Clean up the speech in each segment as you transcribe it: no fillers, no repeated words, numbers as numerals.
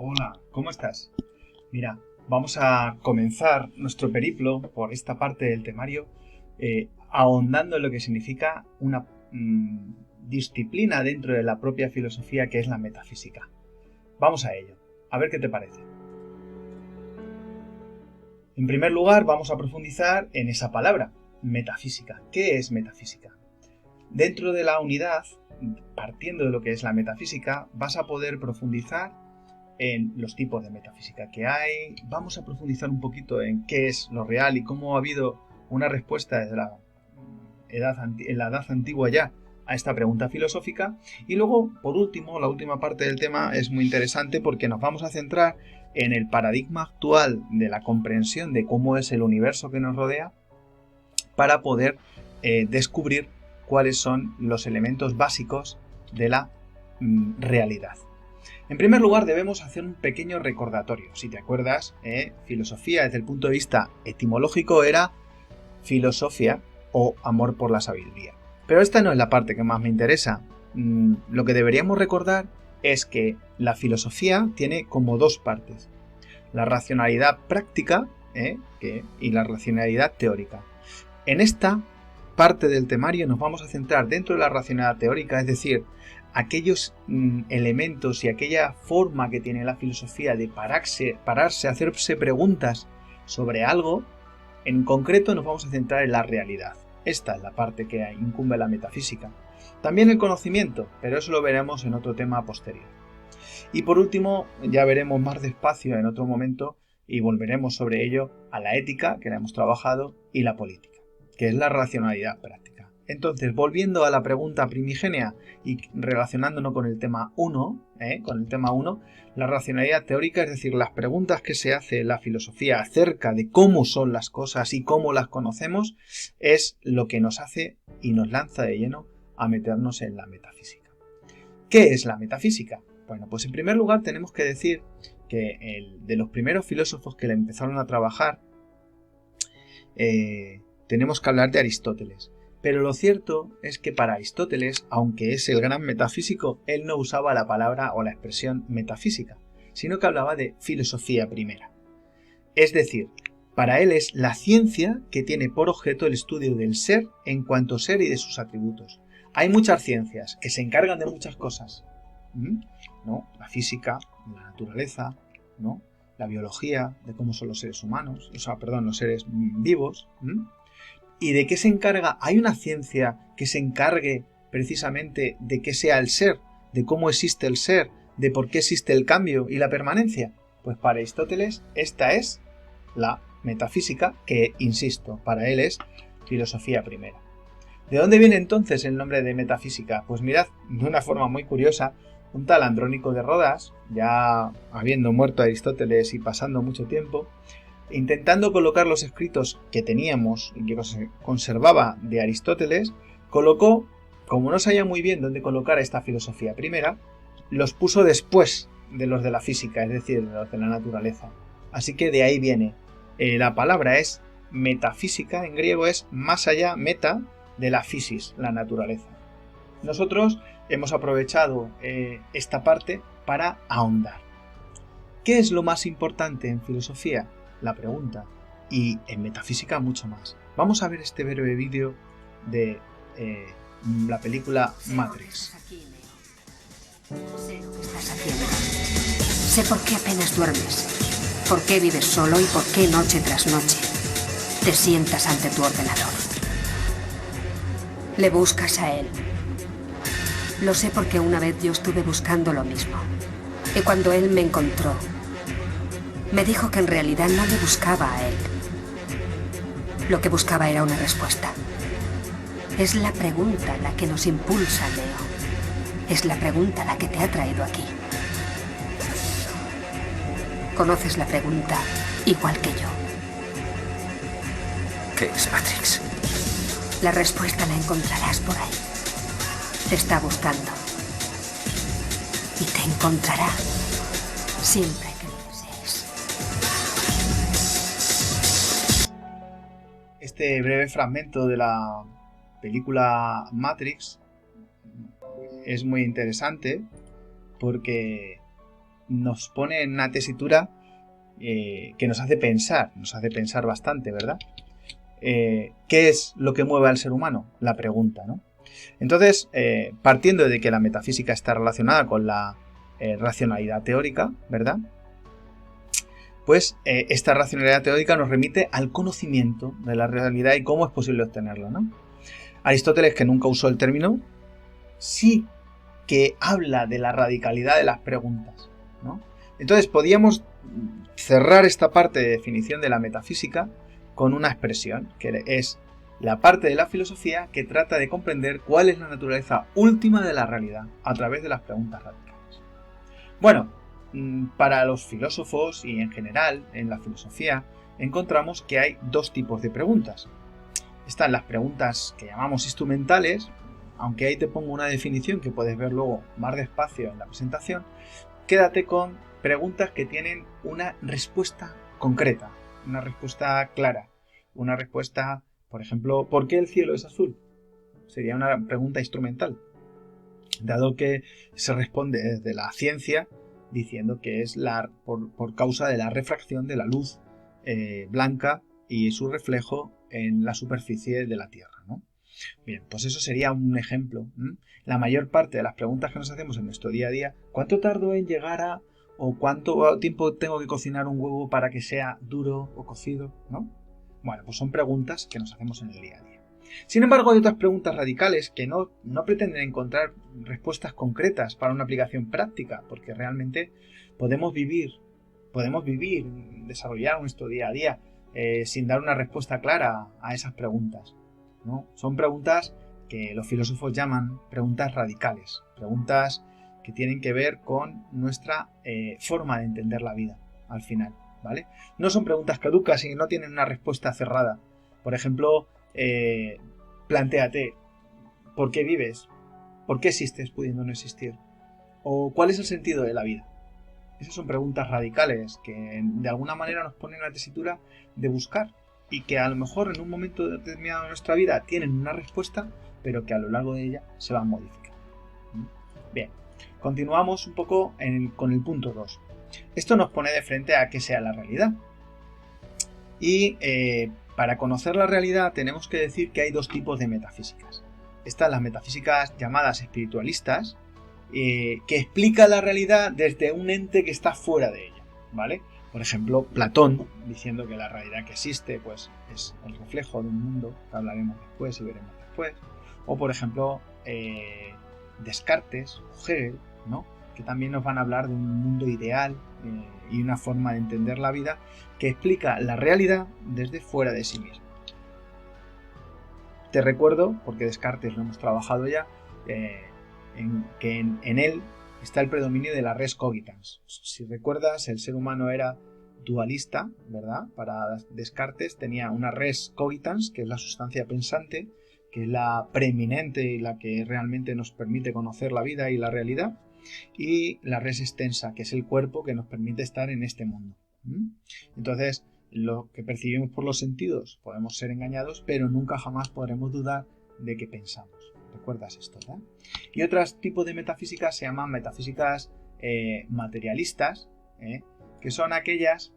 Hola, ¿cómo estás? Mira, vamos a comenzar nuestro periplo por esta parte del temario ahondando en lo que significa una disciplina dentro de la propia filosofía que es la metafísica. Vamos a ello, a ver qué te parece. En primer lugar, vamos a profundizar en esa palabra, metafísica. ¿Qué es metafísica? Dentro de la unidad, partiendo de lo que es la metafísica, vas a poder profundizar en los tipos de metafísica que hay. Vamos a profundizar un poquito en qué es lo real y cómo ha habido una respuesta desde la edad antigua ya a esta pregunta filosófica. Y luego, por último, la última parte del tema es muy interesante porque nos vamos a centrar en el paradigma actual de la comprensión de cómo es el universo que nos rodea para poder descubrir cuáles son los elementos básicos de la realidad. En primer lugar, debemos hacer un pequeño recordatorio. Si te acuerdas, filosofía desde el punto de vista etimológico era filosofía o amor por la sabiduría. Pero esta no es la parte que más me interesa. Lo que deberíamos recordar es que la filosofía tiene como dos partes. La racionalidad práctica y la racionalidad teórica. En esta parte del temario nos vamos a centrar dentro de la racionalidad teórica, es decir, aquellos elementos y aquella forma que tiene la filosofía de pararse, hacerse preguntas sobre algo. En concreto nos vamos a centrar en la realidad. Esta es la parte que incumbe a la metafísica. También el conocimiento, pero eso lo veremos en otro tema posterior. Y por último, ya veremos más despacio en otro momento y volveremos sobre ello a la ética, que la hemos trabajado, y la política, que es la racionalidad práctica. Entonces, volviendo a la pregunta primigenia y relacionándonos con el tema 1, la racionalidad teórica, es decir, las preguntas que se hace la filosofía acerca de cómo son las cosas y cómo las conocemos, es lo que nos hace y nos lanza de lleno a meternos en la metafísica. ¿Qué es la metafísica? Bueno, pues en primer lugar tenemos que decir que de los primeros filósofos que le empezaron a trabajar, tenemos que hablar de Aristóteles. Pero lo cierto es que para Aristóteles, aunque es el gran metafísico, él no usaba la palabra o la expresión metafísica, sino que hablaba de filosofía primera. Es decir, para él es la ciencia que tiene por objeto el estudio del ser en cuanto ser y de sus atributos. Hay muchas ciencias que se encargan de muchas cosas, ¿no? La física, la naturaleza, ¿no? La biología, de cómo son los seres humanos, los seres vivos. ¿Y de qué se encarga? ¿Hay una ciencia que se encargue precisamente de qué sea el ser, de cómo existe el ser, de por qué existe el cambio y la permanencia? Pues para Aristóteles esta es la metafísica, que, insisto, para él es filosofía primera. ¿De dónde viene entonces el nombre de metafísica? Pues mirad, de una forma muy curiosa, un tal Andrónico de Rodas, ya habiendo muerto Aristóteles y pasando mucho tiempo, intentando colocar los escritos que teníamos y que se conservaba de Aristóteles, colocó, como no sabía muy bien dónde colocar esta filosofía primera, los puso después de los de la física, es decir, de los de la naturaleza. Así que de ahí viene. La palabra es metafísica, en griego es más allá, meta, de la physis, la naturaleza. Nosotros hemos aprovechado esta parte para ahondar. ¿Qué es lo más importante en filosofía? La pregunta, y en metafísica mucho más. Vamos a ver este breve vídeo de la película Matrix. Sé lo que estás haciendo. Sé por qué apenas duermes, por qué vives solo y por qué noche tras noche te sientas ante tu ordenador. Le buscas a él. Lo sé porque una vez yo estuve buscando lo mismo. Y cuando él me encontró, me dijo que en realidad no le buscaba a él. Lo que buscaba era una respuesta. Es la pregunta la que nos impulsa, Leo. Es la pregunta la que te ha traído aquí. Conoces la pregunta igual que yo. ¿Qué es Matrix? La respuesta la encontrarás por ahí. Te está buscando. Y te encontrará siempre. Este breve fragmento de la película Matrix es muy interesante porque nos pone en una tesitura que nos hace pensar bastante, ¿verdad? ¿Qué es lo que mueve al ser humano? La pregunta, ¿no? Entonces, partiendo de que la metafísica está relacionada con la racionalidad teórica, ¿verdad? Pues esta racionalidad teórica nos remite al conocimiento de la realidad y cómo es posible obtenerlo, ¿no? Aristóteles, que nunca usó el término, sí que habla de la radicalidad de las preguntas, ¿no? Entonces podíamos cerrar esta parte de definición de la metafísica con una expresión, que es la parte de la filosofía que trata de comprender cuál es la naturaleza última de la realidad a través de las preguntas radicales. Bueno, para los filósofos y en general en la filosofía encontramos que hay dos tipos de preguntas. Están las preguntas que llamamos instrumentales, aunque ahí te pongo una definición que puedes ver luego más despacio en la presentación. Quédate con preguntas que tienen una respuesta concreta, una respuesta clara, una respuesta, por ejemplo, ¿por qué el cielo es azul? Sería una pregunta instrumental, dado que se responde desde la ciencia diciendo que es por causa de la refracción de la luz blanca y su reflejo en la superficie de la Tierra, ¿no? Bien, pues eso sería un ejemplo. La mayor parte de las preguntas que nos hacemos en nuestro día a día, ¿cuánto tardo en llegar a, o cuánto tiempo tengo que cocinar un huevo para que sea duro o cocido, ¿no? Bueno, pues son preguntas que nos hacemos en el día a día. Sin embargo, hay otras preguntas radicales que no pretenden encontrar respuestas concretas para una aplicación práctica, porque realmente podemos vivir, desarrollar nuestro día a día sin dar una respuesta clara a esas preguntas, ¿no? Son preguntas que los filósofos llaman preguntas radicales, preguntas que tienen que ver con nuestra forma de entender la vida al final, ¿vale? No son preguntas caducas y no tienen una respuesta cerrada. Por ejemplo, plantéate, ¿por qué vives? ¿Por qué existes pudiendo no existir? ¿O cuál es el sentido de la vida? Esas son preguntas radicales que de alguna manera nos ponen en la tesitura de buscar y que a lo mejor en un momento determinado de nuestra vida tienen una respuesta, pero que a lo largo de ella se van modificando. Bien, continuamos un poco con el punto 2. Esto nos pone de frente a qué sea la realidad. Y para conocer la realidad tenemos que decir que hay dos tipos de metafísicas. Están las metafísicas llamadas espiritualistas, que explica la realidad desde un ente que está fuera de ella, ¿vale? Por ejemplo, Platón, diciendo que la realidad que existe pues, es el reflejo de un mundo, que hablaremos después y veremos después. O, por ejemplo, Descartes o Hegel, ¿no? Que también nos van a hablar de un mundo ideal y una forma de entender la vida que explica la realidad desde fuera de sí mismo. Te recuerdo, porque Descartes lo hemos trabajado ya, que en él está el predominio de la res cogitans. Si recuerdas, el ser humano era dualista, ¿verdad? Para Descartes tenía una res cogitans, que es la sustancia pensante, que es la preeminente y la que realmente nos permite conocer la vida y la realidad, y la res extensa, que es el cuerpo que nos permite estar en este mundo. Entonces, lo que percibimos por los sentidos podemos ser engañados, pero nunca jamás podremos dudar de que pensamos. ¿Recuerdas esto, verdad? Y otros tipos de metafísicas se llaman metafísicas materialistas, que son aquellas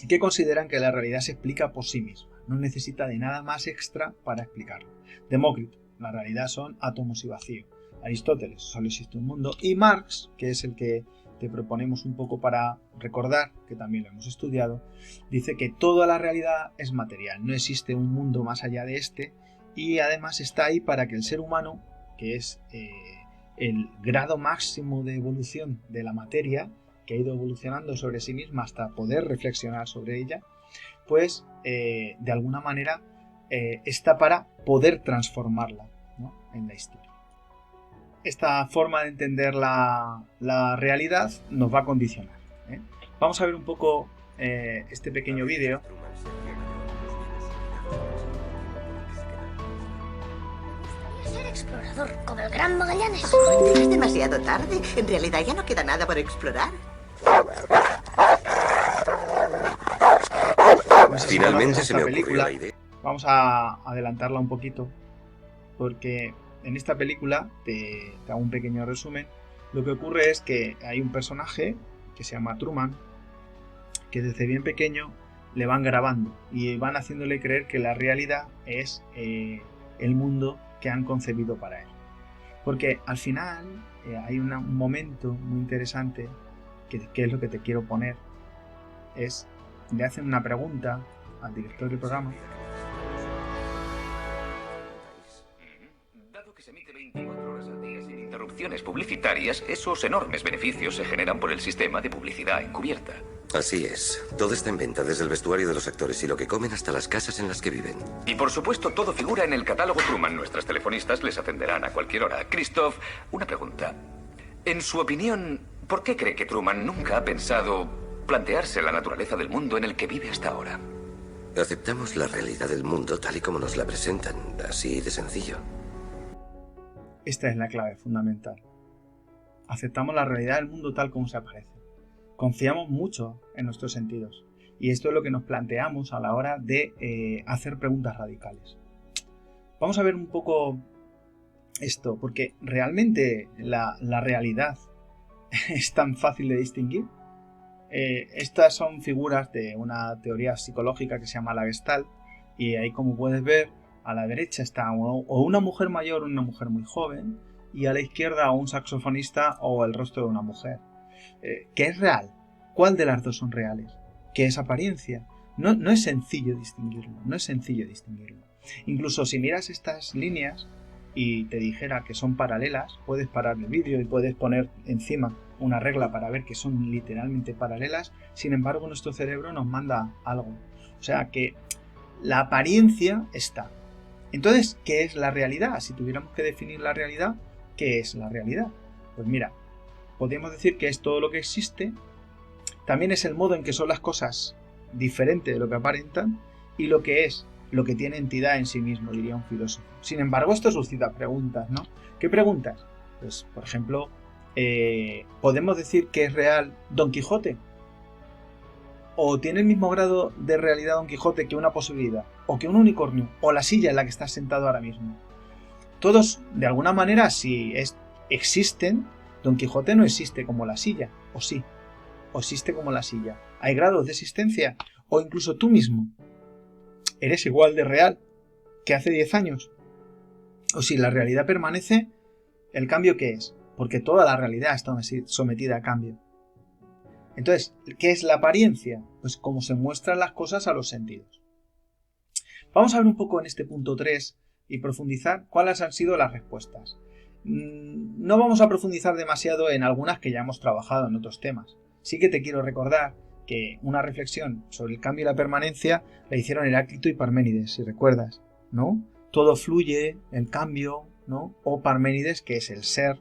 que consideran que la realidad se explica por sí misma, no necesita de nada más extra para explicarlo. Demócrito, la realidad son átomos y vacío. Aristóteles, solo existe un mundo. Y Marx, que es el que te proponemos un poco para recordar, que también lo hemos estudiado, dice que toda la realidad es material, no existe un mundo más allá de este, y además está ahí para que el ser humano, que es el grado máximo de evolución de la materia, que ha ido evolucionando sobre sí misma hasta poder reflexionar sobre ella, pues de alguna manera está para poder transformarla, ¿no?, en la historia. Esta forma de entender la realidad nos va a condicionar. Vamos a ver un poco este pequeño vídeo. Ser explorador como el Gran Magallanes. Oh, es demasiado tarde. En realidad ya no queda nada por explorar. Finalmente se me ocurrió la idea. Vamos a adelantarla un poquito, porque en esta película, te hago un pequeño resumen, lo que ocurre es que hay un personaje que se llama Truman, que desde bien pequeño le van grabando y van haciéndole creer que la realidad es el mundo que han concebido para él. Porque al final hay un momento muy interesante que es lo que te quiero poner. Le hacen una pregunta al director del programa. Dado que se emite 24 horas al día sin interrupciones publicitarias, esos enormes beneficios se generan por el sistema de publicidad encubierta. Así es. Todo está en venta, desde el vestuario de los actores y lo que comen hasta las casas en las que viven. Y por supuesto, todo figura en el catálogo Truman. Nuestras telefonistas les atenderán a cualquier hora. Christoph, una pregunta. En su opinión, ¿por qué cree que Truman nunca ha pensado plantearse la naturaleza del mundo en el que vive hasta ahora? Aceptamos la realidad del mundo tal y como nos la presentan, así de sencillo. Esta es la clave fundamental. Aceptamos la realidad del mundo tal como se aparece. Confiamos mucho en nuestros sentidos. Y esto es lo que nos planteamos a la hora de hacer preguntas radicales. Vamos a ver un poco esto, porque realmente la realidad es tan fácil de distinguir. Estas son figuras de una teoría psicológica que se llama la Gestalt, y ahí, como puedes ver, a la derecha está o una mujer mayor o una mujer muy joven, y a la izquierda un saxofonista o el rostro de una mujer. ¿Qué es real? ¿Cuál de las dos son reales? ¿Qué es apariencia? No es sencillo distinguirlo, Incluso si miras estas líneas y te dijera que son paralelas, puedes parar el vídeo y puedes poner encima una regla para ver que son literalmente paralelas. Sin embargo, nuestro cerebro nos manda algo. O sea que la apariencia está. Entonces, ¿qué es la realidad? Si tuviéramos que definir la realidad, ¿qué es la realidad? Pues mira, podríamos decir que es todo lo que existe, también es el modo en que son las cosas diferente de lo que aparentan, y lo que es, lo que tiene entidad en sí mismo, diría un filósofo. Sin embargo, esto suscita preguntas, ¿no? ¿Qué preguntas? Pues, por ejemplo, ¿podemos decir que es real Don Quijote? ¿O tiene el mismo grado de realidad Don Quijote que una posibilidad? ¿O que un unicornio? ¿O la silla en la que estás sentado ahora mismo? Todos, de alguna manera, si existen, Don Quijote no existe como la silla, ¿o sí? ¿O existe como la silla? ¿Hay grados de existencia? ¿O incluso tú mismo eres igual de real que hace 10 años? ¿O si la realidad permanece, el cambio qué es? Porque toda la realidad está sometida a cambio. Entonces, ¿qué es la apariencia? Pues cómo se muestran las cosas a los sentidos. Vamos a ver un poco en este punto 3 y profundizar cuáles han sido las respuestas. No vamos a profundizar demasiado en algunas que ya hemos trabajado en otros temas. Sí que te quiero recordar que una reflexión sobre el cambio y la permanencia la hicieron Heráclito y Parménides, si recuerdas, ¿no? Todo fluye, el cambio, ¿no? O Parménides, que es el ser,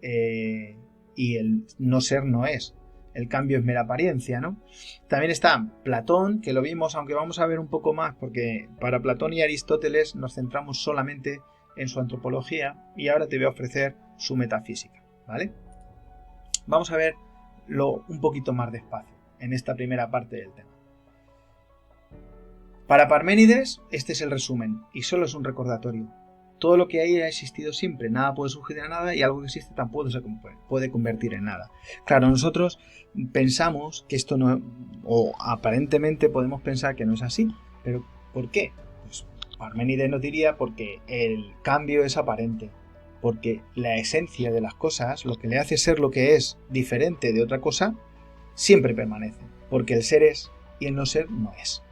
y el no ser no es. El cambio es mera apariencia, ¿no? También está Platón, que lo vimos, aunque vamos a ver un poco más, porque para Platón y Aristóteles nos centramos solamente en su antropología, y ahora te voy a ofrecer su metafísica, ¿vale? Vamos a verlo un poquito más despacio en esta primera parte del tema. Para Parménides, este es el resumen, y solo es un recordatorio. Todo lo que hay ha existido siempre, nada puede surgir de nada, y algo que existe tampoco se puede convertir en nada. Claro, nosotros pensamos que esto no, o aparentemente podemos pensar que no es así, pero ¿por qué? Pues Parménides nos diría porque el cambio es aparente, porque la esencia de las cosas, lo que le hace ser lo que es diferente de otra cosa, siempre permanece, porque el ser es y el no ser no es.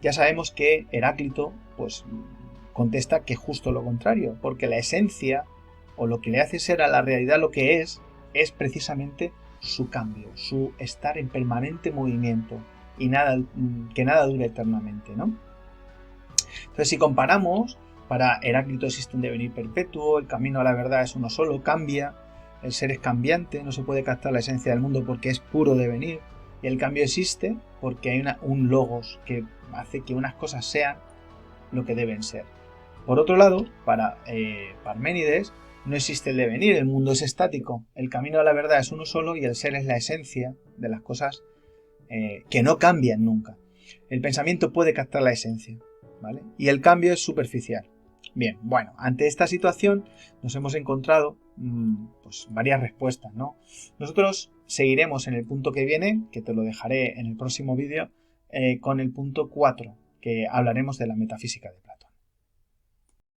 Ya sabemos que Heráclito pues contesta que justo lo contrario, porque la esencia o lo que le hace ser a la realidad lo que es precisamente su cambio, su estar en permanente movimiento y que nada dure eternamente, ¿no? Entonces, si comparamos, para Heráclito existe un devenir perpetuo, el camino a la verdad es uno solo, cambia, el ser es cambiante, no se puede captar la esencia del mundo porque es puro devenir, y el cambio existe porque hay un logos que hace que unas cosas sean lo que deben ser. Por otro lado, para Parménides no existe el devenir, el mundo es estático, el camino a la verdad es uno solo y el ser es la esencia de las cosas que no cambian nunca. El pensamiento puede captar la esencia, ¿vale? Y el cambio es superficial. Bien, bueno, ante esta situación nos hemos encontrado pues varias respuestas, ¿no? Nosotros seguiremos en el punto que viene, que te lo dejaré en el próximo vídeo, con el punto 4, que hablaremos de la metafísica de Platón.